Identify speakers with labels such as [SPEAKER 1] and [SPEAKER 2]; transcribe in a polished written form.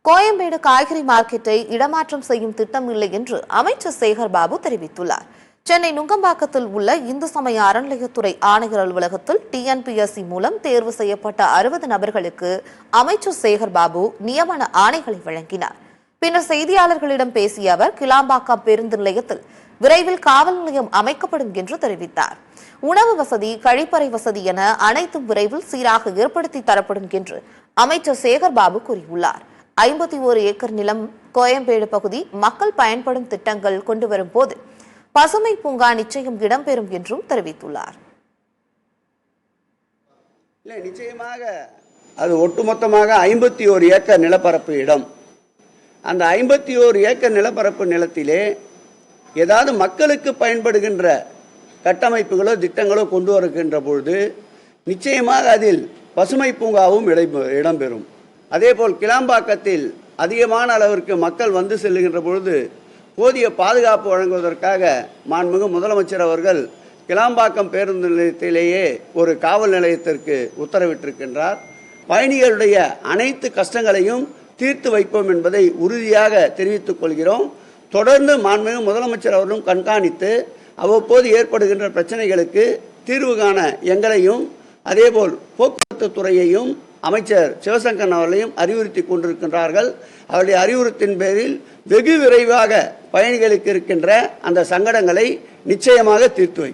[SPEAKER 1] கோயம்பேடு காய்கறி மார்க்கெட்டை இடமாற்றம் செய்யும் திட்டம் இல்லை என்று அமைச்சர் சேகர் பாபு தெரிவித்துள்ளார். சென்னை நுங்கம்பாக்கத்தில் உள்ள இந்து சமய அறநிலையத்துறை ஆணையர் அலுவலகத்தில் டிஎன்பிஎஸ்சி மூலம் தேர்வு செய்யப்பட்ட 60 நபர்களுக்கு அமைச்சர் சேகர் பாபு நியமன ஆணைகளை வழங்கினார். பின்னர் செய்தியாளர்களிடம் பேசிய அவர், கிளாம்பாக்கம் பேருந்து நிலையத்தில் விரைவில் காவல் நிலையம் அமைக்கப்படும் என்று தெரிவித்தார். உணவு வசதி, கழிப்பறை வசதி என அனைத்தும் விரைவில் சீராக ஏற்படுத்தி தரப்படும் என்று அமைச்சர் சேகர் பாபு கூறியுள்ளார். 51 ஏக்கர் நிலம் கோயம்பேடு பகுதி மக்கள் பயன்படும் திட்டங்கள் கொண்டு வரும் போது பசுமை பூங்கா நிச்சயம் இடம்பெறும் என்றும் தெரிவித்துள்ளார்.
[SPEAKER 2] நிச்சயமாக அது ஒட்டுமொத்தமாக 51 ஏக்கர் நிலப்பரப்பு இடம். அந்த 51 ஏக்கர் நிலப்பரப்பு நிலத்திலே ஏதாவது மக்களுக்கு பயன்படுகின்ற கட்டமைப்புகளோ திட்டங்களோ கொண்டு வருகின்ற பொழுது நிச்சயமாக அதில் பசுமை பூங்காவும் இடம்பெறும். அதேபோல் கிளாம்பாக்கத்தில் அதிகமான அளவிற்கு மக்கள் வந்து செல்லுகின்ற பொழுது போதிய பாதுகாப்பு வழங்குவதற்காக மாண்புமிகு முதலமைச்சர் அவர்கள் கிளாம்பாக்கம் பேருந்து நிலையத்திலேயே ஒரு காவல் நிலையத்திற்கு உத்தரவிட்டிருக்கின்றார். பயணிகளுடைய அனைத்து கஷ்டங்களையும் தீர்த்து வைப்போம் என்பதை உறுதியாக தெரிவித்துக் கொள்கிறோம். தொடர்ந்து மாண்புமிகு முதலமைச்சர் அவர்களும் கண்காணித்து அவ்வப்போது ஏற்படுகின்ற பிரச்சனைகளுக்கு தீர்வு காண எங்களையும் அதேபோல் போக்குவரத்து துறையையும் அமைச்சர் சிவசங்கர் அவர்களையும் அறிவுறுத்தி கொண்டிருக்கின்றார்கள். அவருடைய அறிவுறுத்தின் பேரில் வெகு விரைவாக பயணிகளுக்கு இருக்கின்ற அந்த சங்கடங்களை நிச்சயமாக தீர்த்து வைக்கும்.